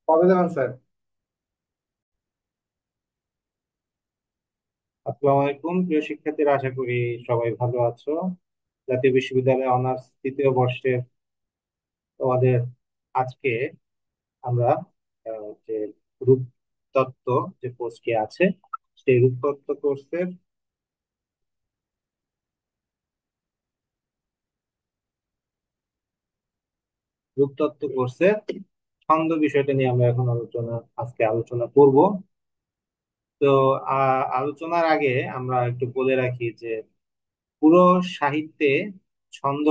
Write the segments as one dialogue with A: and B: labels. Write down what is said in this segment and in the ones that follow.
A: কবে যাবেন স্যার? আসসালামু আলাইকুম প্রিয় শিক্ষার্থীরা, আশা করি সবাই ভালো আছো। জাতীয় বিশ্ববিদ্যালয়ে অনার্স তৃতীয় বর্ষের তোমাদের আজকে আমরা যে রূপতত্ত্ব যে কোর্সটি আছে, সেই রূপতত্ত্ব কোর্সের ছন্দ বিষয়টা নিয়ে আমরা এখন আজকে আলোচনা করব। তো আলোচনার আগে আমরা একটু বলে রাখি যে পুরো সাহিত্যে ছন্দ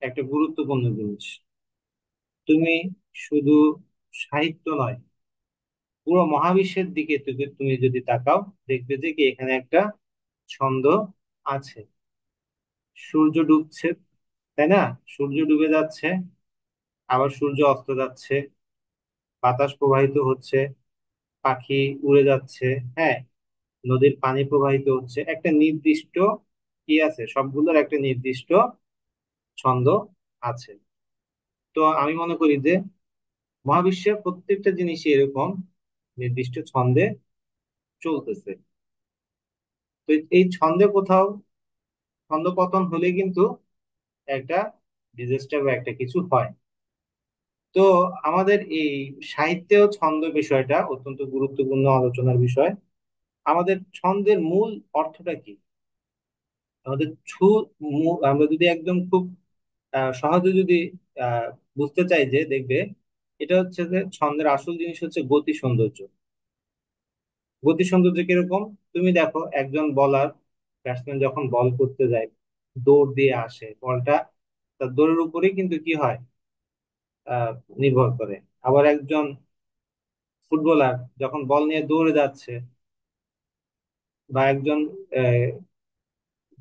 A: একটা গুরুত্বপূর্ণ জিনিস। তুমি শুধু সাহিত্য নয়, পুরো মহাবিশ্বের দিকে তুমি যদি তাকাও, দেখবে যে কি এখানে একটা ছন্দ আছে। সূর্য ডুবছে, তাই না? সূর্য ডুবে যাচ্ছে, আবার সূর্য অস্ত যাচ্ছে, বাতাস প্রবাহিত হচ্ছে, পাখি উড়ে যাচ্ছে। হ্যাঁ, নদীর পানি প্রবাহিত হচ্ছে, একটা নির্দিষ্ট কি আছে, সবগুলোর একটা নির্দিষ্ট ছন্দ আছে। তো আমি মনে করি যে মহাবিশ্বের প্রত্যেকটা জিনিসই এরকম নির্দিষ্ট ছন্দে চলতেছে। তো এই ছন্দে কোথাও ছন্দপতন হলে কিন্তু একটা ডিজাস্টার বা একটা কিছু হয়। তো আমাদের এই সাহিত্যেও ছন্দ বিষয়টা অত্যন্ত গুরুত্বপূর্ণ আলোচনার বিষয়। আমাদের ছন্দের মূল অর্থটা কি? আমাদের আমরা যদি একদম খুব সহজে যদি আহ বুঝতে চাই, যে দেখবে এটা হচ্ছে যে ছন্দের আসল জিনিস হচ্ছে গতি সৌন্দর্য। গতি সৌন্দর্য কিরকম? তুমি দেখো, একজন বলার ব্যাটসম্যান যখন বল করতে যায়, দৌড় দিয়ে আসে, বলটা তার দৌড়ের উপরেই কিন্তু কি হয়, আহ নির্ভর করে। আবার একজন ফুটবলার যখন বল নিয়ে দৌড়ে যাচ্ছে, বা একজন আহ,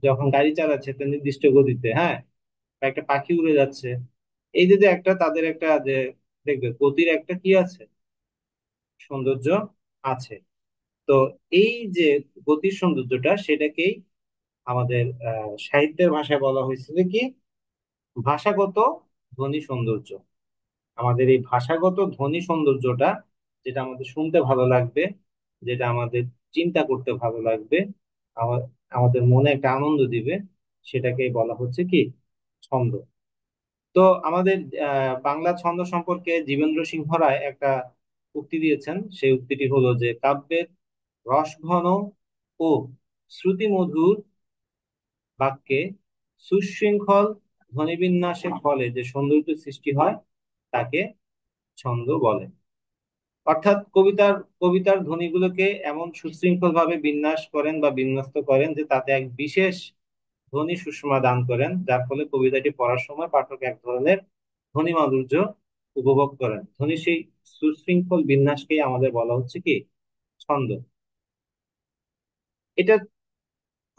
A: যখন গাড়ি চালাচ্ছে একটা নির্দিষ্ট গতিতে, হ্যাঁ, বা একটা পাখি উড়ে যাচ্ছে, এই যে যে একটা তাদের একটা যে দেখবে গতির একটা কি আছে, সৌন্দর্য আছে। তো এই যে গতির সৌন্দর্যটা, সেটাকেই আমাদের সাহিত্যের ভাষায় বলা হয়েছিল কি, ভাষাগত ধ্বনি সৌন্দর্য। আমাদের এই ভাষাগত ধ্বনি সৌন্দর্যটা, যেটা আমাদের শুনতে ভালো লাগবে, যেটা আমাদের চিন্তা করতে ভালো লাগবে, আমা- আমাদের মনে একটা আনন্দ দিবে, সেটাকেই বলা হচ্ছে কি, ছন্দ। তো আমাদের বাংলা ছন্দ সম্পর্কে জীবেন্দ্র সিংহ রায় একটা উক্তি দিয়েছেন। সেই উক্তিটি হলো যে কাব্যের রসঘন ও শ্রুতিমধুর বাক্যে সুশৃঙ্খল ধ্বনিবিন্যাসের ফলে যে সৌন্দর্য সৃষ্টি হয়, তাকে ছন্দ বলে। অর্থাৎ কবিতার ধ্বনিগুলোকে এমন সুশৃঙ্খল ভাবে বিন্যাস করেন বা বিন্যস্ত করেন যে তাতে এক বিশেষ ধ্বনি সুষমা দান করেন, যার ফলে কবিতাটি পড়ার সময় পাঠক এক ধরনের ধ্বনি মাধুর্য উপভোগ করেন। ধ্বনি সেই সুশৃঙ্খল বিন্যাসকেই আমাদের বলা হচ্ছে কি, ছন্দ। এটা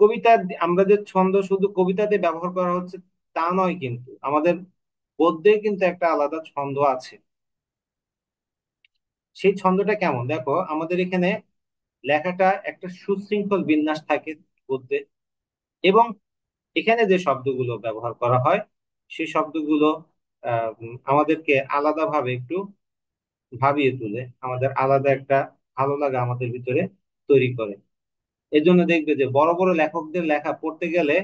A: কবিতা, আমরা যে ছন্দ শুধু কবিতাতে ব্যবহার করা হচ্ছে তা নয়, কিন্তু আমাদের গদ্যে কিন্তু একটা আলাদা ছন্দ আছে। সেই ছন্দটা কেমন দেখো, আমাদের এখানে লেখাটা একটা সুশৃঙ্খল বিন্যাস থাকে গদ্যে, এবং এখানে যে শব্দগুলো ব্যবহার করা হয়, সেই শব্দগুলো আমাদেরকে আলাদাভাবে একটু ভাবিয়ে তুলে, আমাদের আলাদা একটা ভালো লাগা আমাদের ভিতরে তৈরি করে। এর জন্য দেখবে যে বড় বড় লেখকদের লেখা পড়তে গেলে,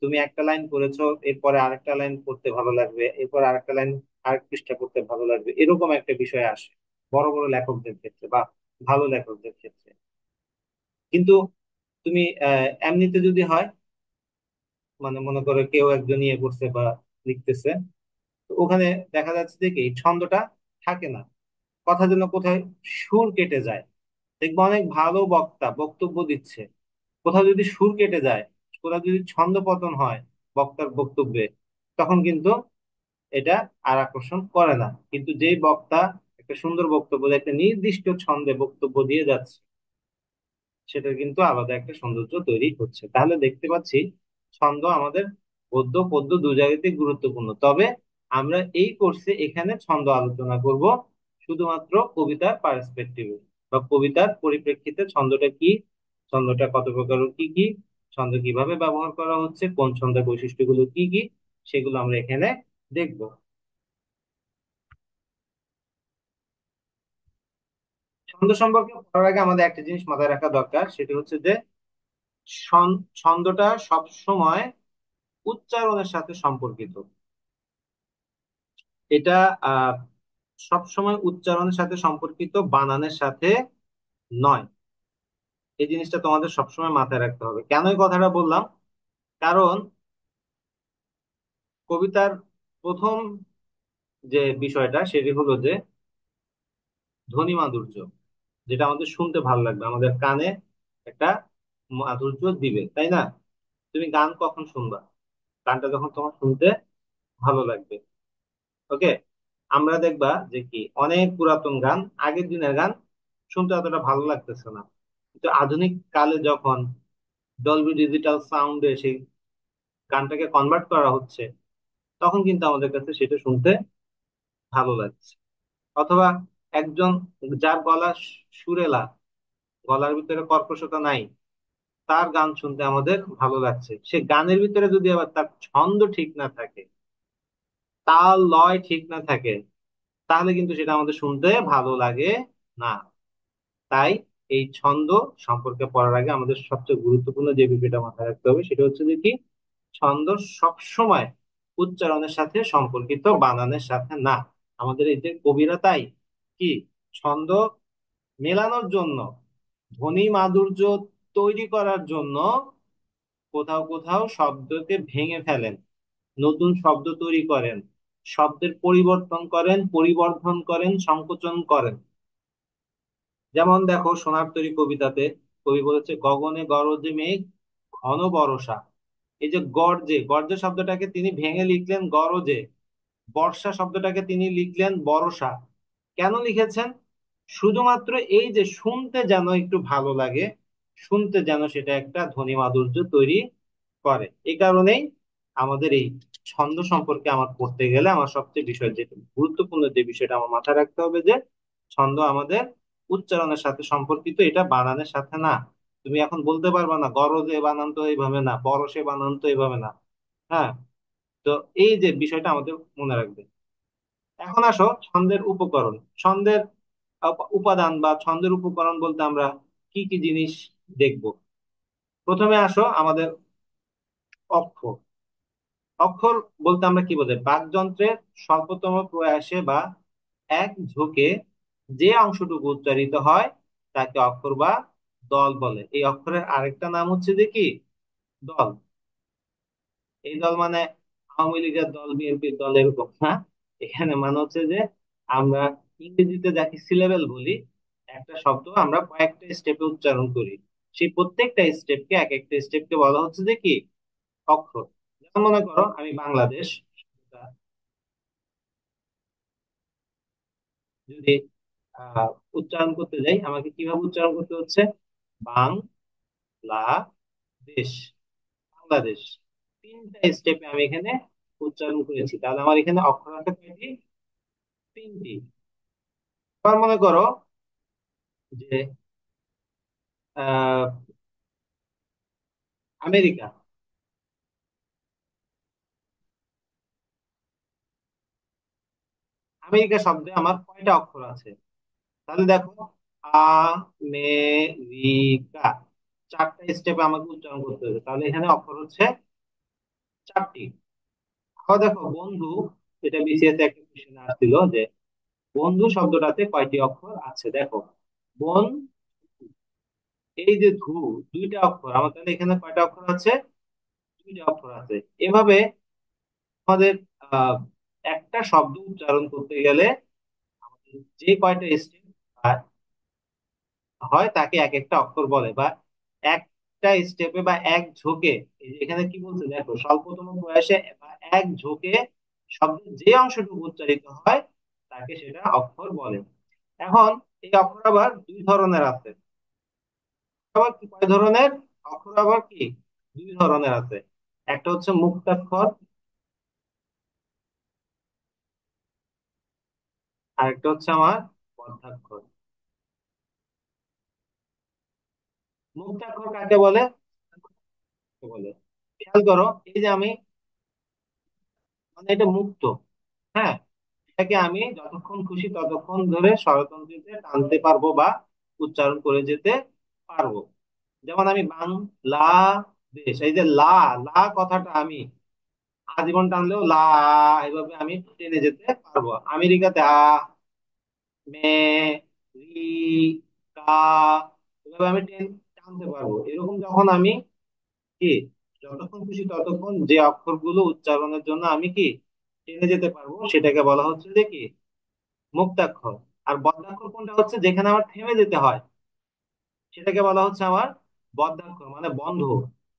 A: তুমি একটা লাইন পড়েছো, এরপরে আরেকটা লাইন পড়তে ভালো লাগবে, এরপর আরেকটা লাইন, আরেক পৃষ্ঠা পড়তে ভালো লাগবে, এরকম একটা বিষয় আসে বড় বড় লেখকদের ক্ষেত্রে বা ভালো লেখকদের ক্ষেত্রে। কিন্তু তুমি এমনিতে যদি হয়, মানে মনে করো কেউ একজন ইয়ে করছে বা লিখতেছে, তো ওখানে দেখা যাচ্ছে যে কি ছন্দটা থাকে না, কথা যেন কোথায় সুর কেটে যায়। দেখবো অনেক ভালো বক্তা বক্তব্য দিচ্ছে, কোথাও যদি সুর কেটে যায়, কোথাও যদি ছন্দ পতন হয় বক্তার বক্তব্যে, তখন কিন্তু এটা আর আকর্ষণ করে না। কিন্তু যেই বক্তা একটা সুন্দর বক্তব্য দিয়ে একটা নির্দিষ্ট ছন্দে বক্তব্য দিয়ে যাচ্ছে, সেটা কিন্তু আলাদা একটা সৌন্দর্য তৈরি হচ্ছে। তাহলে দেখতে পাচ্ছি ছন্দ আমাদের গদ্য পদ্য দু জায়গাতেই গুরুত্বপূর্ণ। তবে আমরা এই কোর্সে এখানে ছন্দ আলোচনা করব শুধুমাত্র কবিতার পার্সপেক্টিভে, বা কবিতার পরিপ্রেক্ষিতে ছন্দটা কি, ছন্দটা কত প্রকার ও কি কি, ছন্দ কিভাবে ব্যবহার করা হচ্ছে, কোন ছন্দের বৈশিষ্ট্যগুলো কি কি, সেগুলো আমরা এখানে দেখব। ছন্দ সম্পর্কে পড়ার আগে আমাদের একটা জিনিস মাথায় রাখা দরকার, সেটা হচ্ছে যে ছন্দটা সব সময় উচ্চারণের সাথে সম্পর্কিত। এটা আহ সব সময় উচ্চারণের সাথে সম্পর্কিত, বানানের সাথে নয়। এই জিনিসটা তোমাদের সবসময় মাথায় রাখতে হবে। কেন এই কথাটা বললাম? কারণ কবিতার প্রথম যে বিষয়টা সেটি হলো যে ধ্বনি মাধুর্য, যেটা আমাদের শুনতে ভালো লাগবে, আমাদের কানে একটা মাধুর্য দিবে, তাই না? তুমি গান কখন শুনবা? গানটা যখন তোমার শুনতে ভালো লাগবে। ওকে। আমরা দেখবা যে কি অনেক পুরাতন গান, আগের দিনের গান শুনতে অতটা ভালো লাগতেছে না, কিন্তু আধুনিক কালে যখন ডলবি ডিজিটাল সাউন্ডে সেই গানটাকে কনভার্ট করা হচ্ছে, তখন কিন্তু আমাদের কাছে সেটা শুনতে ভালো লাগছে। অথবা একজন যার গলা সুরেলা, গলার ভিতরে কর্কশতা নাই, তার গান শুনতে আমাদের ভালো লাগছে। সে গানের ভিতরে যদি আবার তার ছন্দ ঠিক না থাকে, তাল লয় ঠিক না থাকে, তাহলে কিন্তু সেটা আমাদের শুনতে ভালো লাগে না। তাই এই ছন্দ সম্পর্কে পড়ার আগে আমাদের সবচেয়ে গুরুত্বপূর্ণ যে বিষয়টা মাথায় রাখতে হবে সেটা হচ্ছে যে কি, ছন্দ সব সময় উচ্চারণের সাথে সম্পর্কিত, বানানের সাথে না। আমাদের এই যে কবিরা তাই কি ছন্দ মেলানোর জন্য, ধ্বনি মাধুর্য তৈরি করার জন্য কোথাও কোথাও শব্দকে ভেঙে ফেলেন, নতুন শব্দ তৈরি করেন, শব্দের পরিবর্তন করেন, পরিবর্ধন করেন, সংকোচন করেন। যেমন দেখো সোনার তরী কবিতাতে কবি বলেছে, গগনে গরজে মেঘ ঘন বর্ষা। এই যে গর্জে, গর্জে শব্দটাকে তিনি ভেঙে লিখলেন গরজে, বর্ষা শব্দটাকে তিনি লিখলেন বরষা। কেন লিখেছেন? শুধুমাত্র এই যে শুনতে যেন একটু ভালো লাগে, শুনতে যেন সেটা একটা ধ্বনি মাধুর্য তৈরি করে। এই কারণেই আমাদের এই ছন্দ সম্পর্কে আমার পড়তে গেলে আমার সবচেয়ে বিষয়, যে গুরুত্বপূর্ণ যে বিষয়টা আমার মাথায় রাখতে হবে, যে ছন্দ আমাদের উচ্চারণের সাথে সম্পর্কিত, এটা বানানের সাথে না। তুমি এখন বলতে পারবা না গরজে বানান তো এইভাবে না, বরসে বানান তো এইভাবে না। হ্যাঁ। তো এই যে বিষয়টা আমাদের মনে রাখবে। এখন আসো ছন্দের উপকরণ, ছন্দের উপাদান বা ছন্দের উপকরণ বলতে আমরা কি কি জিনিস দেখব। প্রথমে আসো আমাদের অক্ষর। অক্ষর বলতে আমরা কি বোঝাই? বাকযন্ত্রের স্বল্পতম প্রয়াসে বা এক ঝোঁকে যে অংশটুকু উচ্চারিত হয় তাকে অক্ষর বা দল বলে। এই অক্ষরের আরেকটা নাম হচ্ছে যে কি, দল। এই দল মানে আওয়ামী লীগের দল, বিএনপির দল, এরকম না। এখানে মানে হচ্ছে যে আমরা ইংরেজিতে যাকে সিলেবেল বলি, একটা শব্দ আমরা কয়েকটা স্টেপে উচ্চারণ করি, সেই প্রত্যেকটা স্টেপকে, এক একটা স্টেপকে বলা হচ্ছে যে কি, অক্ষর। যেমন মনে করো আমি বাংলাদেশ যদি আহ উচ্চারণ করতে যাই, আমাকে কিভাবে উচ্চারণ করতে হচ্ছে? বাংলাদেশ, বাংলাদেশ। তিনটা স্টেপে আমি এখানে উচ্চারণ করেছি, তাহলে আমার এখানে অক্ষর আছে কয়টি? তিনটি। আবার মনে করো যে আহ আমেরিকা, আমেরিকা শব্দে আমার কয়টা অক্ষর আছে? তাহলে দেখো, আমেরিকা, চারটা স্টেপে আমাকে উচ্চারণ করতে হবে, তাহলে এখানে অক্ষর হচ্ছে চারটি। আবার দেখো বন্ধু, এটা বিসিএস একটা কোশ্চেন আসছিল যে বন্ধু শব্দটাতে কয়টি অক্ষর আছে? দেখো, বন, এই যে ধু, দুইটা অক্ষর আমার, তাহলে এখানে কয়টা অক্ষর আছে? দুইটা অক্ষর আছে। এভাবে আমাদের আহ একটা শব্দ উচ্চারণ করতে গেলে আমাদের যে কয়টা স্টেপ হয় তাকে এক একটা অক্ষর বলে, বা একটা স্টেপে বা এক ঝোঁকে। এই যে এখানে কি বলছে দেখো, স্বল্পতম প্রয়াসে বা এক ঝোঁকে শব্দের যে অংশটুকু উচ্চারিত হয় তাকে সেটা অক্ষর বলে। এখন এই অক্ষর আবার দুই ধরনের আছে। আবার কি কয় ধরনের? অক্ষর আবার কি দুই ধরনের আছে। একটা হচ্ছে মুক্তাক্ষর, আর একটা হচ্ছে আমার বদ্ধাক্ষর। মুক্তাক্ষর কাকে বলে? বলে, খেয়াল করো, এই যে আমি, মানে এটা মুক্ত, হ্যাঁ, এটাকে আমি যতক্ষণ খুশি ততক্ষণ ধরে স্বরতন্ত্রীতে টানতে পারবো বা উচ্চারণ করে যেতে পারবো। যেমন আমি বাংলাদেশ, এই যে লা, লা কথাটা আমি আজীবন টানলেও লা, এভাবে আমি টেনে যেতে পারবো। আমেরিকাতে মে, রি, কা, এভাবে আমি টানতে পারবো। এরকম যখন আমি কি যতক্ষণ খুশি ততক্ষণ যে অক্ষরগুলো উচ্চারণের জন্য আমি কি টেনে যেতে পারবো, সেটাকে বলা হচ্ছে যে কি মুক্তাক্ষর। আর বদ্ধাক্ষর কোনটা হচ্ছে যেখানে আমার থেমে যেতে হয়, সেটাকে বলা হচ্ছে আমার বদ্ধাক্ষর, মানে বন্ধ,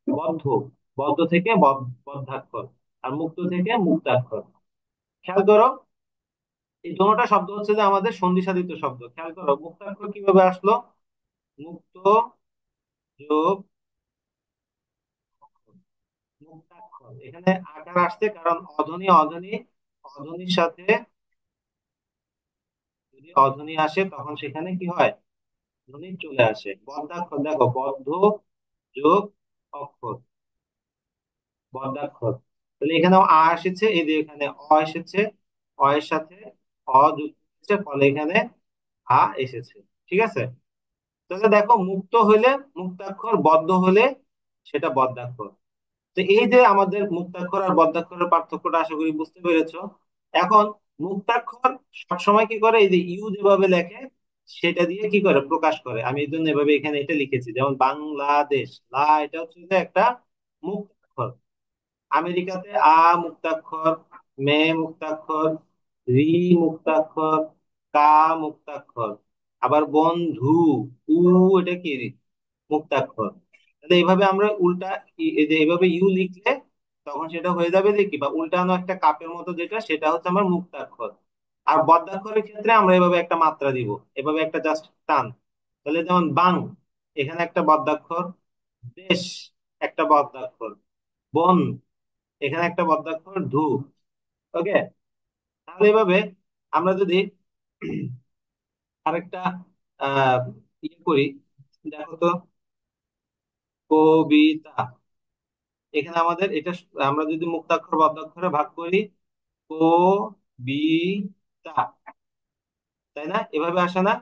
A: বদ্ধ, বদ্ধ থেকে বদ্ধাক্ষর, আর মুক্ত থেকে মুক্তাক্ষর। খেয়াল করো, এই দোনোটা শব্দ হচ্ছে যে আমাদের সন্ধি সাধিত শব্দ। খেয়াল করো মুক্তাক্ষর কিভাবে আসলো, মুক্ত যোগ মুক্তাক্ষর, এখানে আকার আসছে কারণ অধ্বনি অধ্বনি, অধ্বনির সাথে যদি অধ্বনি আসে তখন সেখানে কি হয়, ধ্বনি চলে আসে। বদ্ধাক্ষর দেখো, বদ্ধ যোগ অক্ষর, বদ্ধাক্ষর। তাহলে এখানে আ এসেছে, এই যে এখানে অ এসেছে, অ এর সাথে অ যুক্ত হয়েছে, ফলে এখানে আ এসেছে। ঠিক আছে, তাহলে দেখো মুক্ত হলে মুক্তাক্ষর, বদ্ধ হলে সেটা বদ্ধাক্ষর। তো এই যে আমাদের মুক্তাক্ষর আর বদ্ধাক্ষরের পার্থক্যটা আশা করি বুঝতে পেরেছো। এখন মুক্তাক্ষর সবসময় কি করে, এই যে ইউ যেভাবে লেখে সেটা দিয়ে কি করে প্রকাশ করে। আমি এই জন্য এভাবে এখানে এটা লিখেছি, যেমন বাংলাদেশ, লা এটা হচ্ছে যে একটা মুক্তাক্ষর। আমেরিকাতে আ মুক্তাক্ষর, মে মুক্তাক্ষর, রি মুক্তাক্ষর, কা মুক্তাক্ষর। আবার বন্ধু, উ, এটা কি মুক্তাক্ষর। তাহলে এইভাবে আমরা উল্টা এই যে এইভাবে ইউ লিখলে তখন সেটা হয়ে যাবে যে কি, বা উল্টানো একটা কাপের মতো যেটা, সেটা হচ্ছে আমার মুক্তাক্ষর। আর বদ্ধাক্ষরের ক্ষেত্রে আমরা এভাবে একটা মাত্রা দিব, এভাবে একটা জাস্ট টান। তাহলে যেমন বাং, এখানে একটা বদ্ধাক্ষর, দেশ একটা বদ্ধাক্ষর, বন এখানে একটা বদ্ধাক্ষর, ধু। ওকে, তাহলে এভাবে আমরা যদি আরেকটা আহ ইয়ে করি, দেখো তো, কবিতা, এখানে আমাদের এটা আমরা যদি মুক্তাক্ষর বদ্ধাক্ষরে ভাগ করি, ক বি তা, তাই না, এভাবে আসে না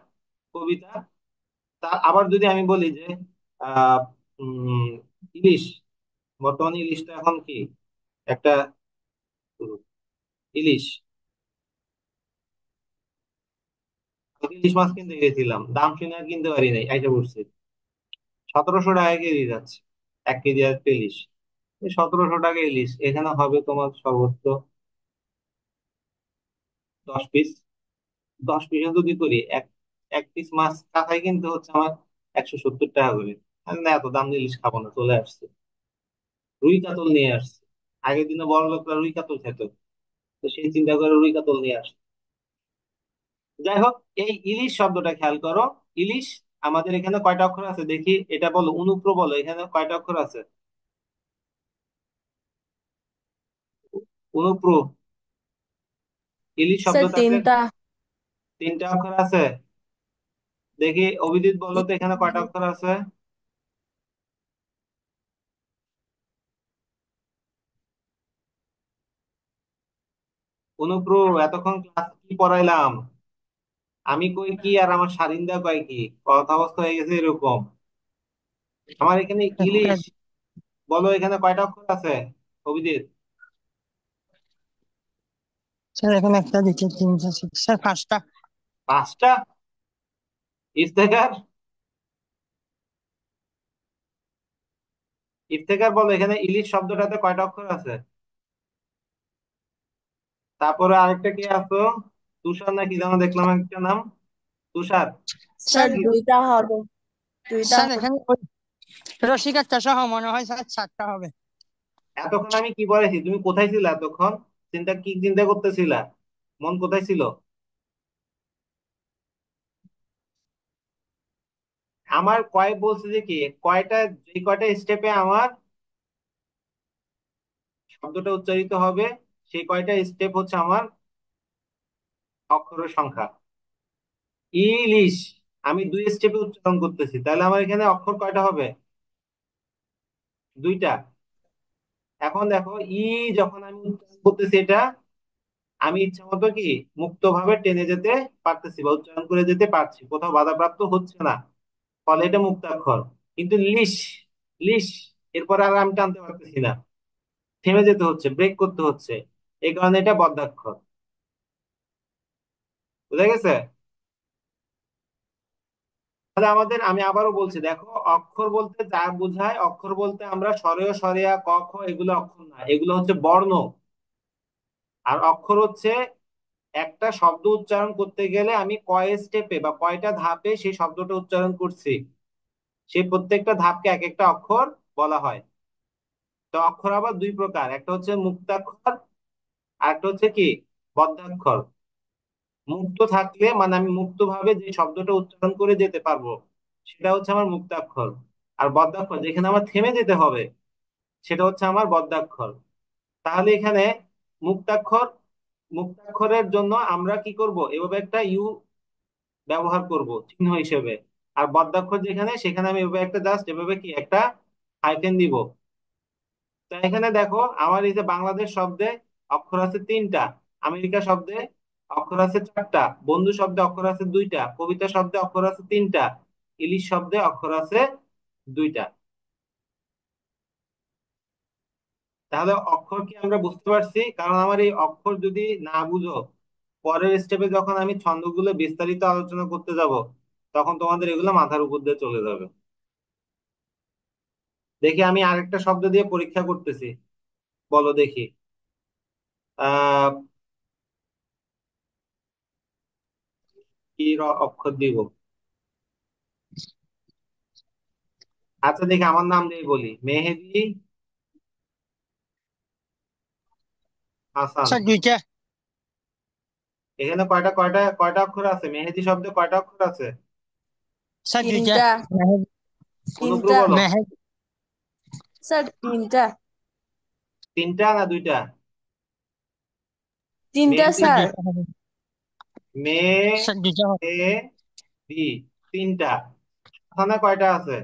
A: কবিতা। তা আবার যদি আমি বলি যে আহ উম ইলিশ, বর্তমানে ইলিশটা এখন কি একটা ইলিশ, আমি ইলিশ মাছ কিনতে গেছিলাম, দাম শুনে আর কিনতে পারি নাই, আইসা পড়ছে 1700 টাকা কেজি যাচ্ছে, 1 কেজি আর ইলিশ। 1700 টাকা ইলিশ, এখানে হবে তোমার সর্বোচ্চ 10 পিস। 10 পিসে যদি করি, এক এক পিস মাছ কাঁচাই কিনতে হচ্ছে আমার 170 টাকা করে। আমি না, এত দাম দিয়ে ইলিশ খাবো না, চলে আসছে। রুই কাতল নিয়ে আসছে, আগের দিনে বড় লোকরা রুই কাতল খেত, তো সেই চিন্তা করে রুই কাতল নিয়ে আসছে। যাই হোক, এই ইলিশ শব্দটা খেয়াল করো, ইলিশ আমাদের এখানে কয়টা অক্ষর আছে দেখি, এটা বলো, অনুপ্র বলো, এখানে কয়টা অক্ষর আছে? অনুপ্র, ইলিশ
B: স্যার
A: শব্দটাতে
B: তিনটা।
A: 3টা অক্ষর আছে। দেখি অভিজিৎ বলো তো, এখানে কয়টা অক্ষর আছে? অনুপ্র, এতক্ষণ ক্লাস কি পড়াইলাম, আমি কই কি আর আমার সারিন্দা কয় কি, কথা অবস্থা হয়ে গেছে এরকম। আমার এখানে
C: একটা,
A: ইলিশ, বলো এখানে কয়টা অক্ষর আছে অভিজিৎ?
C: স্যার এখানে একটা দিচ্ছে, তিনটা, স্যার পাঁচটা।
A: 5টা? ইফতেখার, ইফতেখার বলো এখানে ইলিশ শব্দটাতে কয়টা অক্ষর আছে? তারপরে আরেকটা কি আছো, তুষার নাকি যেন দেখলাম একটা নাম, তুষার।
B: স্যার
C: স্যার
B: দুইটা হবে, দুইটা
C: স্যার
B: হবে।
C: এখানে ওই রসিকারটা সহ মনে হয় স্যার চারটা হবে।
A: এতক্ষণ আমি কি বলেছি, তুমি কোথায় ছিলে এতক্ষণ? কি চিন্তা করতেছিলা, মন কোথায় ছিল? আমার কয় বলছে যে কি, কয়টা, যে কয়টা স্টেপে আমার শব্দটা উচ্চারিত হবে, সেই কয়টা স্টেপ হচ্ছে আমার অক্ষরের সংখ্যা। ইলিশ, আমি 2 স্টেপে উচ্চারণ করতেছি, তাহলে আমার এখানে অক্ষর কয়টা হবে? 2টা। এখন দেখো, ই যখন আমি উচ্চারণ করতেছি এটা আমি ইচ্ছা মতো কি মুক্তভাবে টেনে যেতে পারতেছি বা উচ্চারণ করে যেতে পারছি, কোথাও বাধাপ্রাপ্ত হচ্ছে না, ফলে এটা মুক্তাক্ষর। কিন্তু লিশ, লিশ, এরপরে আর আমি টানতে পারতেছি না, থেমে যেতে হচ্ছে, ব্রেক করতে হচ্ছে, এই কারণে এটা বদ্যাক্ষর। বুঝা গেছে? তাহলে আমাদের, আমি আবারও বলছি, দেখো, অক্ষর বলতে যা বোঝায়, অক্ষর বলতে আমরা স্বরেয় স্বরেয়া ক খ এগুলো অক্ষর না, এগুলো হচ্ছে বর্ণ। আর অক্ষর হচ্ছে একটা শব্দ উচ্চারণ করতে গেলে আমি কয় স্টেপে বা কয়টা ধাপে সেই শব্দটা উচ্চারণ করছি, সেই প্রত্যেকটা ধাপকে এক একটা অক্ষর বলা হয়। তো অক্ষর আবার দুই প্রকার, একটা হচ্ছে মুক্তাক্ষর আর একটা হচ্ছে কি বদ্ধাক্ষর। মুক্ত থাকলে মানে আমি মুক্ত ভাবে যে শব্দটা উচ্চারণ করে যেতে পারবো, সেটা হচ্ছে আমার মুক্তাক্ষর। আর বদ্ধাক্ষর যেখানে আমার থেমে যেতে হবে, সেটা হচ্ছে আমার বদ্ধাক্ষর। তাহলে এখানে মুক্তাক্ষর, মুক্তাক্ষরের জন্য আমরা কি করব, এভাবে একটা ইউ ব্যবহার করব চিহ্ন হিসেবে। আর বদ্ধাক্ষর যেখানে, সেখানে আমি এভাবে একটা জাস্ট এভাবে কি একটা হাইফেন দিব। তো এখানে দেখো, আমার এই যে বাংলাদেশ শব্দে অক্ষর আছে তিনটা, আমেরিকা শব্দে অক্ষর আছে চারটা, বন্ধু শব্দে অক্ষর আছে দুইটা, কবিতা শব্দে অক্ষর আছে তিনটা, ইলিশ শব্দে অক্ষর আছে দুইটা। তাহলে অক্ষর কি আমরা বুঝতে পারছি? কারণ আমার এই অক্ষর যদি না বুঝো, পরের স্টেপে যখন আমি ছন্দগুলো বিস্তারিত আলোচনা করতে যাব, তখন তোমাদের এগুলো মাথার উপর দিয়ে চলে যাবে। দেখি আমি আরেকটা শব্দ দিয়ে পরীক্ষা করতেছি, বলো দেখি। আহ কি অক্ষর দিব? আচ্ছা দেখি, আমার নাম দিয়ে বলি, মেহেদি হাসান।
C: স্যার দুইটা।
A: এখানে কয়টা কয়টা কয়টা অক্ষর আছে? মেহেদি শব্দে কয়টা অক্ষর আছে?
C: স্যার দুইটা।
B: তিনটা।
C: মেহেদি।
A: অনুগ্রহ
B: তিনটা
A: বলো।
C: মেহেদি।
B: স্যার, তিনটা।
A: তিনটা না দুইটা?
B: তিনটা
A: মেহেদি,
C: স্যার
B: স্যার।
C: দুইটা হবে।
A: মে,
C: স্যার দুইটা হবে।
A: এ, দি, তিনটা। ওখানে কয়টা আছে?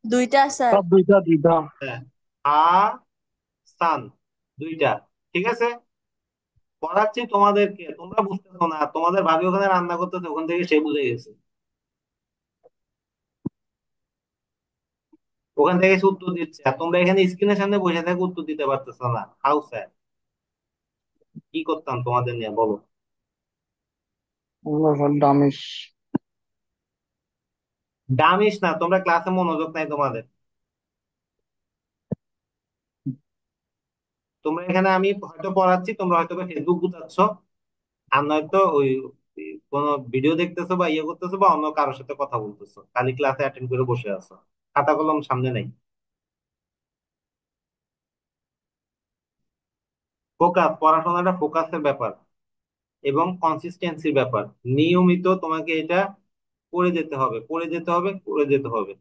B: দুইটা স্যার।
C: স্যার দুইটা দুইটা।
A: হ্যাঁ, আ, সান, দুইটা। ঠিক আছে, পড়াচ্ছি তোমাদেরকে, তোমরা বুঝতেছো না, তোমাদের ভাবি ওখানে রান্না করতেছে, ওখান থেকে সে বুঝে গেছে, ওখান থেকে সে উত্তর দিচ্ছে, আর তোমরা এখানে স্ক্রিনের সামনে বসে থেকে উত্তর দিতে পারতেছো না। হাউ স্যার, কি করতাম তোমাদের নিয়ে বলো?
C: ওগুলো সব ডামিস।
A: ডামিস না, তোমরা ক্লাসে মনোযোগ নাই তোমাদের। তোমরা এখানে আমি হয়তো পড়াচ্ছি, তোমরা হয়তো বা ফেসবুক গুতাচ্ছ, আর নয়তো ওই কোনো ভিডিও দেখতেছো বা ইয়ে করতেছো বা অন্য কারোর সাথে কথা বলতেছো, খালি ক্লাসে অ্যাটেন্ড করে বসে আছো, খাতা কলম সামনে নেই। ফোকাস, পড়াশোনাটা ফোকাসের ব্যাপার এবং কনসিস্টেন্সির ব্যাপার। নিয়মিত তোমাকে এটা করে যেতে হবে, করে যেতে হবে, করে যেতে হবে।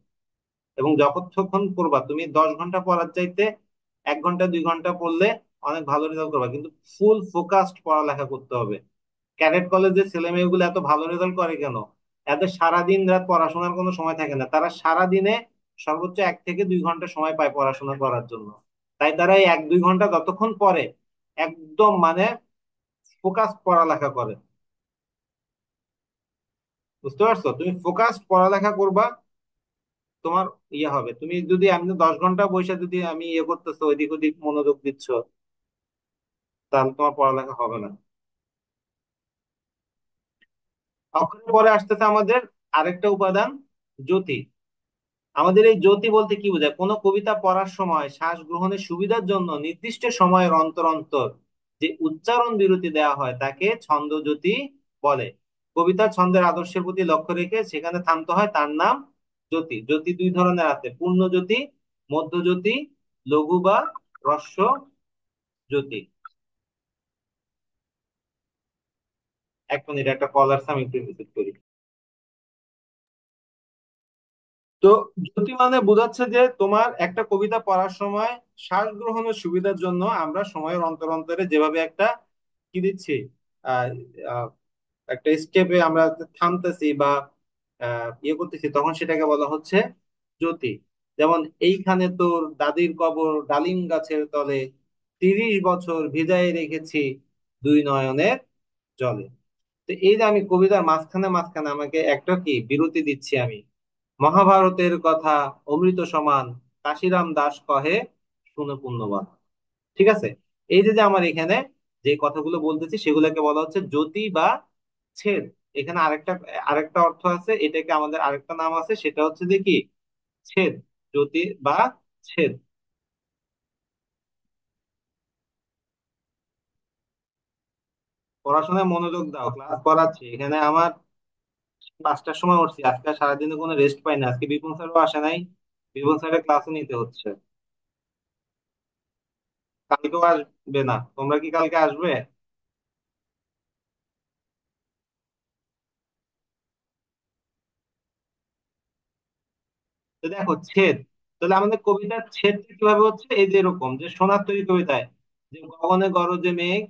A: এবং যতক্ষণ করবা, তুমি 10 ঘন্টা পড়ার চাইতে 1 ঘন্টা 2 ঘন্টা পড়লে অনেক ভালো রেজাল্ট করবা, কিন্তু ফুল ফোকাসড পড়ালেখা করতে হবে। ক্যাডেট কলেজের ছেলে মেয়েগুলো এত ভালো রেজাল্ট করে কেন? এদের সারাদিন রাত পড়াশোনার কোনো সময় থাকে না, তারা সারা দিনে সর্বোচ্চ 1 থেকে 2 ঘন্টা সময় পায় পড়াশোনা করার জন্য। তাই তারা এই 1-2 ঘন্টা যতক্ষণ পড়ে, একদম মানে ফোকাস পড়ালেখা করে। বুঝতে পারছো? তুমি ফোকাসড পড়ালেখা করবা, তোমার ইয়ে হবে। তুমি যদি আমি 10 ঘন্টা বসে যদি আমি ইয়ে করতেছো, ওইদিক ওদিক মনোযোগ দিচ্ছ, তাহলে তোমার পড়ালেখা হবে না। অক্ষরের পরে আসতেছে আমাদের আরেকটা উপাদান, জ্যোতি। আমাদের এই জ্যোতি বলতে কি বোঝায়? কোনো কবিতা পড়ার সময় শ্বাস গ্রহণের সুবিধার জন্য নির্দিষ্ট সময়ের অন্তর অন্তর যে উচ্চারণ বিরতি দেওয়া হয়, তাকে ছন্দ জ্যোতি বলে। কবিতার ছন্দের আদর্শের প্রতি লক্ষ্য রেখে সেখানে থামতে হয়, তার নাম জ্যোতি। জ্যোতি দুই ধরনের আছে, পূর্ণ জ্যোতি, মধ্য জ্যোতি, লঘু বা হ্রস্ব জ্যোতি। 1 মিনিট, একটা কল আসছে, আমি একটু রিসিভ করি। তো জ্যোতি মানে বোঝাচ্ছে যে তোমার একটা কবিতা পড়ার সময় শ্বাস গ্রহণের সুবিধার জন্য আমরা সময়ের অন্তর অন্তরে যেভাবে একটা কি দিচ্ছি, আহ আহ, একটা স্টেপে আমরা থামতেছি বা ইয়ে করতেছি, তখন সেটাকে বলা হচ্ছে জ্যোতি। যেমন এইখানে তোর দাদির কবর ডালিম গাছের তলে, 30 বছর ভিজায় রেখেছি দুই নয়নের জলে। তো এই যে আমি কবিতার মাঝখানে মাঝখানে আমাকে একটা কি বিরতি দিচ্ছি আমি। মহাভারতের কথা অমৃত সমান, কাশিরাম দাস কহে শুনো পুণ্যবান। ঠিক আছে, এই যে যে আমার এখানে যে কথাগুলো বলতেছি সেগুলোকে বলা হচ্ছে জ্যোতি বা ছেদ। এখানে আরেকটা আরেকটা অর্থ আছে, এটাকে আমাদের আরেকটা নাম আছে, সেটা হচ্ছে যে কি ছেদ, জ্যোতি বা ছেদ। পড়াশোনায় মনোযোগ দাও, ক্লাস করাচ্ছি এখানে। আমার 5টার সময় উঠছি, আজকে সারাদিনে কোনো রেস্ট পাই না। আজকে বিপুল স্যারও আসে নাই, বিপুল স্যারের ক্লাসও নিতে হচ্ছে। কালকেও আসবে না, তোমরা কি কালকে আসবে? তো দেখো ছেদ, তাহলে আমাদের কবিতার ছেদটা কিভাবে হচ্ছে, এই যে এরকম যে সোনার তরী কবিতায় যে গগনে গরজে মেঘ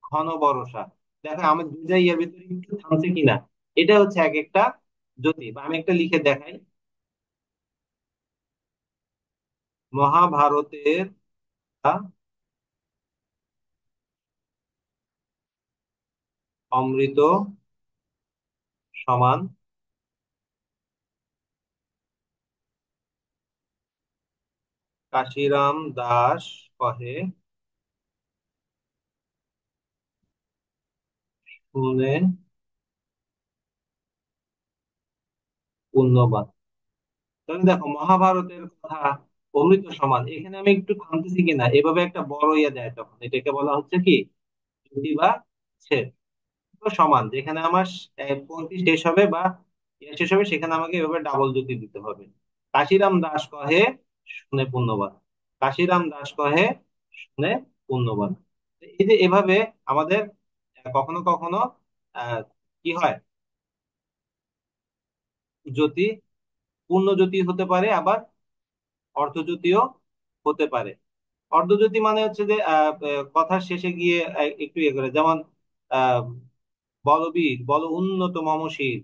A: ঘন বর্ষা। দেখো আমি দুইটা ইয়ের ভিতরে একটু থামছে কিনা। এটা হচ্ছে এক একটা জ্যোতি। বা আমি একটা লিখে দেখাই। মহাভারতের অমৃত সমান, কাশিরাম দাস কহে শুনে পুণ্যবান। তাহলে দেখো মহাভারতের কথা অমৃত সমান, এখানে আমি একটু থামতেছি কিনা, এভাবে একটা বড় ইয়ে দেয় তখন এটাকে বলা হচ্ছে কি জ্যোতি বা ছেদ। তো সমান, যেখানে আমার পংক্তি শেষ হবে বা ইয়ে শেষ হবে সেখানে আমাকে এভাবে ডাবল জ্যোতি দিতে হবে। কাশিরাম দাস কহে শুনে পুণ্যবান, কাশিরাম দাস কহে শুনে পুণ্যবান। তো এই যে এভাবে আমাদের কখনো কখনো আহ কি হয়, জ্যোতি পূর্ণ জ্যোতি হতে পারে, আবার অর্ধজ্যোতিও হতে পারে। অর্ধজ্যোতি মানে হচ্ছে যে কথার শেষে গিয়ে একটু ইয়ে করে, যেমন আহ বলবীর বল উন্নত মম শির,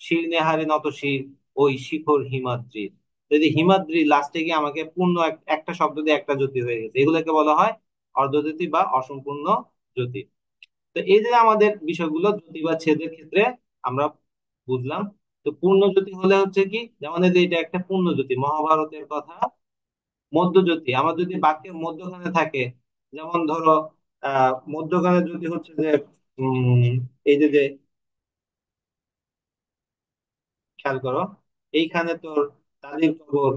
A: শির নেহারে নত শির ওই শিখর হিমাদ্রির। যদি হিমাদ্রি লাস্টে গিয়ে আমাকে পূর্ণ একটা শব্দ দিয়ে একটা জ্যোতি হয়ে গেছে, এগুলোকে বলা হয় অর্ধজ্যোতি বা অসম্পূর্ণ জ্যোতি। তো এই যে আমাদের বিষয়গুলো জ্যোতি বা ছেদের ক্ষেত্রে আমরা বুঝলাম। তো পূর্ণ জ্যোতি হলে হচ্ছে কি, যেমন এই যে এটা একটা পূর্ণ জ্যোতি, মহাভারতের কথা মধ্যজ্যোতি আমার যদি বাক্যের মধ্যখানে থাকে। যেমন ধরো মধ্যখানে যদি হচ্ছে যে উম এই যে যে খেয়াল করো, এইখানে তোর দাদির কবর,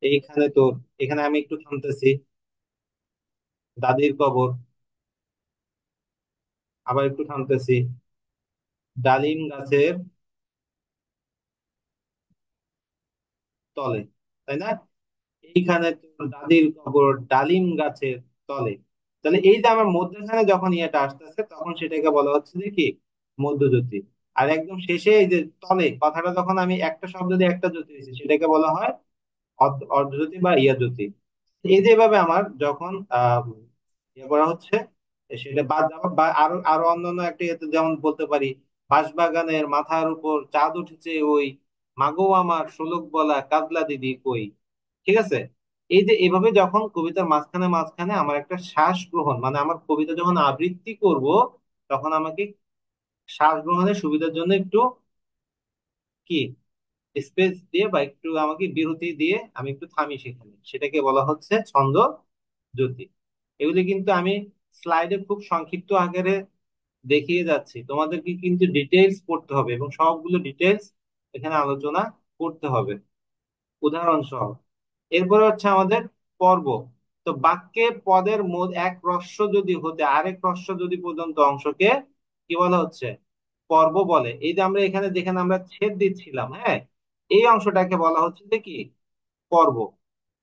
A: এইখানে তোর, এখানে আমি একটু থামতেছি, দাদির কবর, আবার একটু থামতেছি, ডালিম গাছের তলে, তাই না? এইখানে তোর দাদির কবর ডালিম গাছের তলে। তাহলে এই যে আমার মধ্যখানে যখন ইয়েটা আসতেছে তখন সেটাকে বলা হচ্ছে যে কি মধ্যজ্যোতি। আর একদম শেষে এই যে তলে কথাটা যখন আমি একটা শব্দ দিয়ে একটা জ্যোতি দিয়েছি সেটাকে বলা হয় অর্ধজ্যোতি বা ইয়া জ্যোতি। এই যেভাবে আমার যখন ইয়ে করা হচ্ছে সেটা বাদ যাওয়া বা আরো আরো অন্যান্য একটা ইয়েতে যেমন বলতে পারি, বাঁশবাগানের মাথার উপর চাঁদ উঠেছে ওই, মাগো আমার শোলক বলা কাজলা দিদি কই। ঠিক আছে, এই যে এভাবে যখন কবিতার মাঝখানে মাঝখানে আমার একটা শ্বাস গ্রহণ, মানে আমার কবিতা যখন আবৃত্তি করব তখন আমাকে শ্বাস গ্রহণের সুবিধার জন্য একটু কি স্পেস দিয়ে বা একটু আমাকে বিরতি দিয়ে আমি একটু থামি সেখানে, সেটাকে বলা হচ্ছে ছন্দ জ্যোতি। এগুলি কিন্তু আমি স্লাইডে খুব সংক্ষিপ্ত আকারে দেখিয়ে যাচ্ছি, তোমাদেরকে কিন্তু ডিটেলস পড়তে হবে এবং সবগুলো ডিটেলস এখানে আলোচনা করতে হবে উদাহরণ সহ। এরপরে হচ্ছে আমাদের পর্ব। তো বাক্যে পদের এক হ্রস্ব যদি হতে আরেক হ্রস্ব যদি পর্যন্ত অংশকে কি বলা হচ্ছে পর্ব বলে। এই যে আমরা এখানে যেখানে আমরা ছেদ দিচ্ছিলাম, হ্যাঁ, এই অংশটাকে বলা হচ্ছে যে কি পর্ব।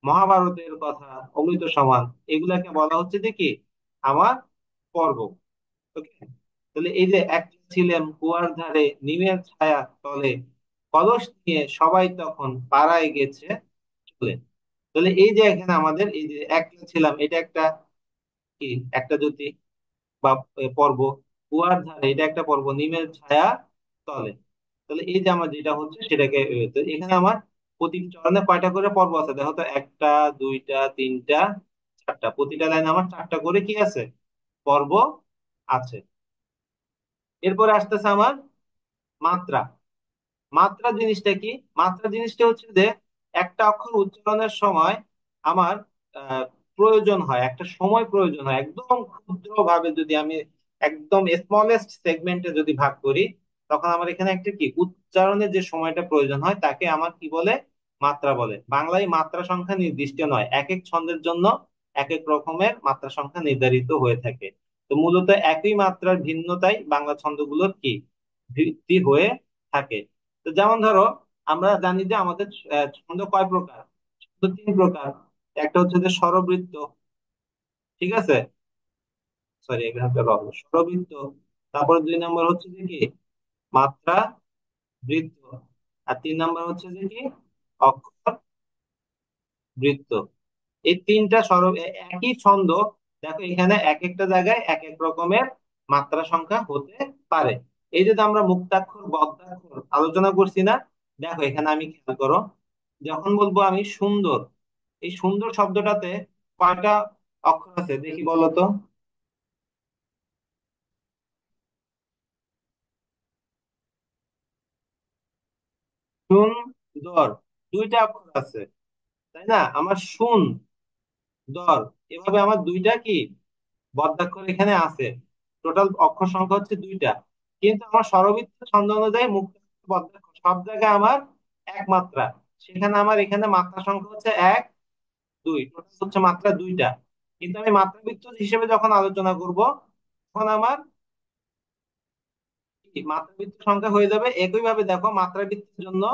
A: মহাভারতের কথা অমৃত সমান, এগুলাকে বলা হচ্ছে যে কি আমার পর্ব। ওকে, তাহলে এই যে এক ছিলেন কুয়ার ধারে নিমের ছায়া তলে, কলস নিয়ে সবাই তখন পাড়ায় গেছে চলে। তাহলে এই যে এখানে আমাদের এই যে একলা ছিলাম, এটা একটা কি একটা জ্যোতি বা পর্ব। কুয়ার ধারে এটা একটা পর্ব, নিমের ছায়া তলে। তাহলে এই যে আমার যেটা হচ্ছে সেটাকে তো এখানে আমার প্রতিটি চরণে কয়টা করে পর্ব আছে দেখো তো, একটা, দুইটা, তিনটা, চারটা, প্রতিটা লাইনে আমার চারটা করে কি আছে, পর্ব আছে। এরপরে আসতেছে আমার মাত্রা। মাত্রা জিনিসটা কি? মাত্রা জিনিসটা হচ্ছে যে একটা অক্ষর উচ্চারণের সময় আমার আহ, প্রয়োজন হয়, একটা সময় প্রয়োজন হয়, একদম ক্ষুদ্র ভাবে যদি আমি একদম স্মলেস্ট সেগমেন্টে যদি ভাগ করি, তখন আমার এখানে একটা কি উচ্চারণের যে সময়টা প্রয়োজন হয় তাকে আমার কি বলে, মাত্রা বলে। বাংলায় মাত্রা সংখ্যা নির্দিষ্ট নয়, এক এক ছন্দের জন্য এক এক রকমের মাত্রা সংখ্যা নির্ধারিত হয়ে থাকে। তো মূলত একই মাত্রার ভিন্নতাই বাংলা ছন্দগুলোর কি ভিত্তি হয়ে থাকে। তো যেমন ধরো, আমরা জানি যে আমাদের ছন্দ কয় প্রকার, ছন্দ তিন প্রকার। একটা হচ্ছে যে স্বরবৃত্ত, ঠিক আছে, সরি এখানে একটা রব, স্বরবৃত্ত। তারপর দুই নম্বর হচ্ছে যে কি মাত্রা বৃত্ত। আর তিন নম্বর হচ্ছে যে কি অক্ষর বৃত্ত। এই তিনটা একই ছন্দ, দেখো এখানে এক একটা জায়গায় এক এক রকমের মাত্রা সংখ্যা হতে পারে। এই যে আমরা মুক্তাক্ষর বদ্ধাক্ষর আলোচনা করছি না, দেখো এখানে আমি খেয়াল করো, যখন বলবো আমি সুন্দর, এই সুন্দর শব্দটাতে কয়টা অক্ষর আছে দেখি বলো তো। সুন্দর, দুইটা অক্ষর আছে, তাই না? আমার দর, এভাবে আমার দুইটা কি বদ্যাক্ষর এখানে আছে। টোটাল অক্ষর সংখ্যা হচ্ছে দুইটা। কিন্তু আমার স্বরবৃত্ত ছন্দ অনুযায়ী মুক্ত বদ্যাক্ষর সব জায়গায় আমার এক মাত্রা, সেখানে আমার এখানে মাত্রা সংখ্যা হচ্ছে এক, দুই, টোটাল হচ্ছে মাত্রা দুইটা। কিন্তু আমি মাত্রাবৃত্ত হিসেবে যখন আলোচনা করব, তখন আমার কি মাত্রাবৃত্ত সংখ্যা হয়ে যাবে একই ভাবে। দেখো মাত্রাবৃত্তের জন্য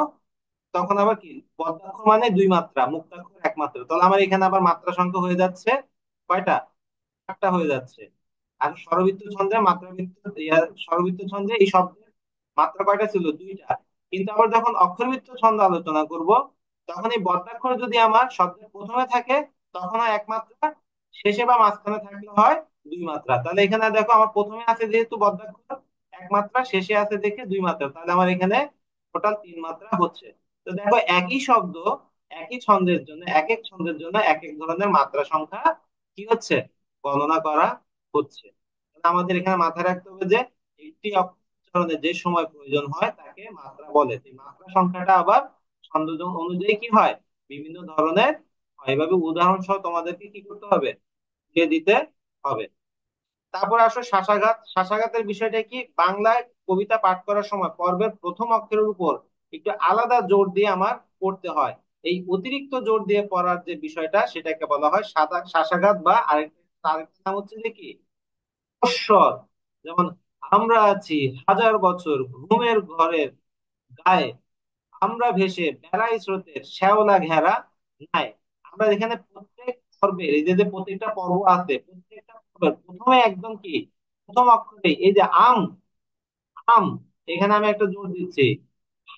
A: তখন আবার কি বদ্যাক্ষর মানে দুই মাত্রা, মুক্তাক্ষর এক মাত্রা, তাহলে আমার এখানে আবার মাত্রা সংখ্যা হয়ে যাচ্ছে কয়টা, চারটা হয়ে যাচ্ছে। আর স্বরবৃত্ত ছন্দে স্বরবৃত্ত ছন্দে এই শব্দের মাত্রা কয়টা ছিল, দুইটা। কিন্তু আবার যখন অক্ষরবৃত্ত ছন্দ আলোচনা করব, তখন এই বদ্যাক্ষর যদি আমার শব্দের প্রথমে থাকে তখন হয় এক মাত্রা, শেষে বা মাঝখানে থাকলে হয় দুই মাত্রা। তাহলে এখানে দেখো আমার প্রথমে আছে যেহেতু বদ্যাক্ষর এক মাত্রা, শেষে আছে দেখে দুই মাত্রা, তাহলে আমার এখানে টোটাল তিন মাত্রা হচ্ছে। তো দেখো একই শব্দ একই ছন্দের জন্য, এক এক ছন্দের জন্য এক এক ধরনের মাত্রা সংখ্যা কি হচ্ছে, গণনা করা হচ্ছে। তাহলে আমাদের এখানে মাথায় রাখতে হবে যে একটি অক্ষর উচ্চারণে যে সময় প্রয়োজন হয় তাকে মাত্রা বলে। এই মাত্রা সংখ্যাটা আবার ছন্দ অনুযায়ী কি হয়, বিভিন্ন ধরনের হয়। এভাবে উদাহরণ সহ তোমাদেরকে কি করতে হবে, দিয়ে দিতে হবে। তারপর আসো শাসাঘাত। শাসাঘাতের বিষয়টা কি, বাংলায় কবিতা পাঠ করার সময় পর্বের প্রথম অক্ষরের উপর একটু আলাদা জোর দিয়ে আমার পড়তে হয়। এই অতিরিক্ত জোর দিয়ে পড়ার যে বিষয়টা, সেটাকে বলা হয় শাসাঘাত, বা আরেকটা নাম হচ্ছে যে কি স্বর। যেমন আমরা আছি হাজার বছর ঘুমের ঘরের গায়ে, আমরা ভেসে বেড়াই স্রোতের শ্যাওলা ঘেরা নাই। আমরা এখানে প্রত্যেক পর্বের এই যে প্রত্যেকটা পর্ব আছে, প্রত্যেকটা পর্বের প্রথমে একদম কি প্রথম অক্ষরে এই যে আম, এখানে আমি একটা জোর দিচ্ছি।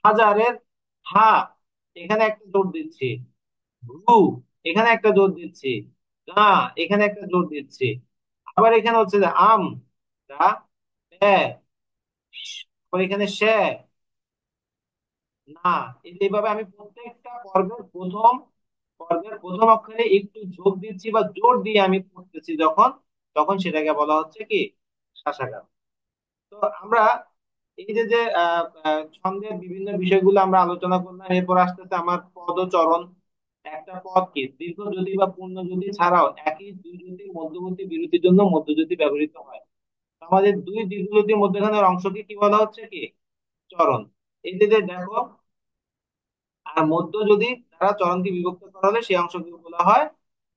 A: হাজারের হা, এখানে একটা জোর দিচ্ছি। রু, এখানে একটা জোর দিচ্ছি। গা, এখানে একটা জোর দিচ্ছি। আবার এখানে হচ্ছে যে আম, রা, ব্যা, আবার এখানে সে, না। এইভাবে আমি প্রত্যেকটা পর্বের প্রথম অক্ষরে একটু যোগ দিচ্ছি বা জোর দিয়ে আমি পড়তেছি যখন, তখন সেটাকে বলা হচ্ছে কি শাসাঘাত। তো আমরা এই যে যে ছন্দের বিভিন্ন বিষয়গুলো আমরা আলোচনা করলাম, এরপর আসতেছে আমার পদচরণ। একটা পদ কি দীর্ঘ যদি বা পূর্ণ যদি ছাড়াও একই দুই যদি মধ্যবর্তী বিরতির জন্য মধ্যযুতি ব্যবহৃত হয়। আমাদের দুই দীর্ঘজুতির মধ্যখানের অংশকে কি বলা হচ্ছে, কি চরণ। এই যে যে দেখো, আর মধ্য যদি দ্বারা চরণকে বিভক্ত করা হলে সেই অংশকে বলা হয়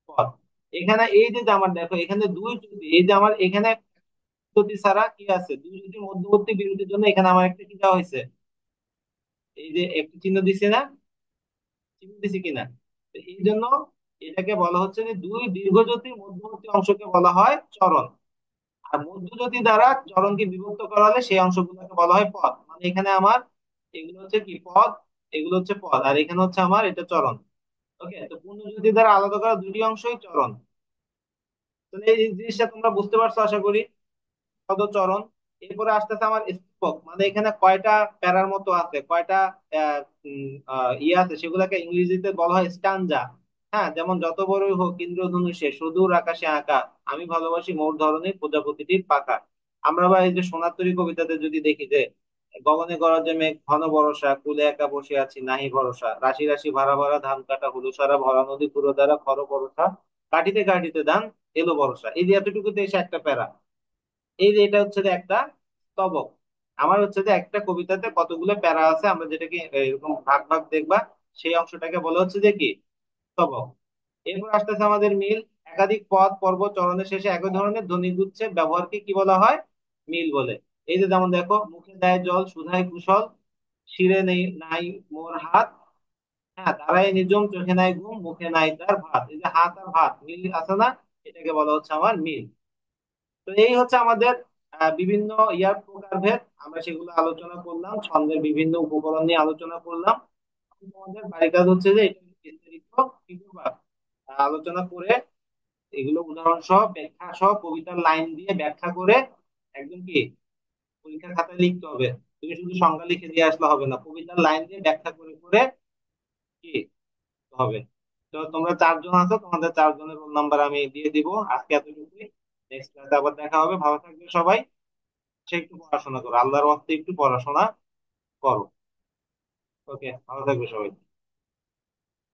A: পদ। এখানে এই যে আমার দেখো এখানে দুই যদি, এই যে আমার এখানে যদি ছাড়া কি আছে, দুই যদি মধ্যবর্তী বিরতির জন্য এখানে আমার একটা কি দেওয়া হয়েছে, এই যে একটি চিহ্ন দিছে না, চিহ্ন দিছি কিনা। তো এই জন্য এটাকে বলা হচ্ছে যে দুই দীর্ঘজ্যোতি মধ্যবর্তী অংশকে বলা হয় চরণ। আর মধ্যজ্যোতি দ্বারা চরণকে বিভক্ত করা হলে সেই অংশগুলোকে বলা হয় পদ। মানে এখানে আমার এগুলো হচ্ছে কি পদ, এগুলো হচ্ছে পদ, আর এখানে হচ্ছে আমার এটা চরণ। ওকে, তো পূর্ণজ্যোতি দ্বারা আলাদা করা দুটি অংশই চরণ। তাহলে এই জিনিসটা তোমরা বুঝতে পারছো আশা করি, পদচরণ। এরপরে আসতেছে আমার স্তবক, মানে এখানে কয়টা প্যারার মতো আছে, কয়টা ইয়ে আছে, সেগুলোকে ইংরেজিতে বলা হয় স্টানজা। হ্যাঁ, যেমন যত বড়ই হোক ইন্দ্রধনুষে সুদূর আকাশে আঁকা, আমি ভালোবাসি মোর ধরনের প্রজাপতিটির পাখা। আমরা বা এই যে সোনার তরী কবিতাতে যদি দেখি যে গগনে গরজে মেঘ ঘন বরষা, কুলে একা বসে আছি নাহি ভরসা, রাশি রাশি ভাড়া ভাড়া ধান কাটা হলু সারা, ভরা নদী পুরো দ্বারা খর বরষা, কাটিতে কাটিতে ধান এলো বরষা। এই যে এতটুকুতে এসে একটা প্যারা, এই যে এটা হচ্ছে যে একটা স্তবক। আমার হচ্ছে যে একটা কবিতাতে কতগুলো প্যারা আছে, আমরা যেটাকে এরকম ভাগ ভাগ দেখবা, সেই অংশটাকে বলা হচ্ছে যে কি, স্তবক। এরপর আসতেছে আমাদের মিল। একাধিক পদ পর্বত চরণের শেষে একই ধরনের ধ্বনিগুচ্ছের ব্যবহারকে কি বলা হয়? মিল বলে। এই যে যেমন দেখো, মুখে দেয় জল সুধায় কুশল, শিরে নেই নাই মোর হাত, হ্যাঁ দাঁড়ায় নিজম চোখে নাই ঘুম, মুখে নাই তার ভাত। এই যে হাত আর ভাত মিল আছে না, এটাকে বলা হচ্ছে আমার মিল। তো এই হচ্ছে আমাদের বিভিন্ন ইয়ার প্রকারভেদ, আমরা সেগুলো আলোচনা করলাম, ছন্দের বিভিন্ন উপকরণ নিয়ে আলোচনা করলাম। এখন তোমাদের বাড়ির কাজ হচ্ছে যে এটা বিস্তারিত কি করবা? আলোচনা করে এগুলো উদাহরণ সহ ব্যাখ্যা সহ কবিতার লাইন দিয়ে ব্যাখ্যা করে একদম কি পরীক্ষার খাতায় লিখতে হবে। তুমি শুধু সংজ্ঞা লিখে দিয়ে আসলে হবে না, কবিতার লাইন দিয়ে ব্যাখ্যা করে করে কি হবে। তো তোমরা চারজন আছো, তোমাদের চারজনের রোল নাম্বার আমি দিয়ে দিব। আজকে এতটুকুই, নেক্সট ক্লাসে আবার দেখা হবে। ভালো থাকবে সবাই। সে একটু পড়াশোনা করো, আল্লাহর ওয়াস্তে একটু পড়াশোনা করো। ওকে, ভালো থাকবে সবাই।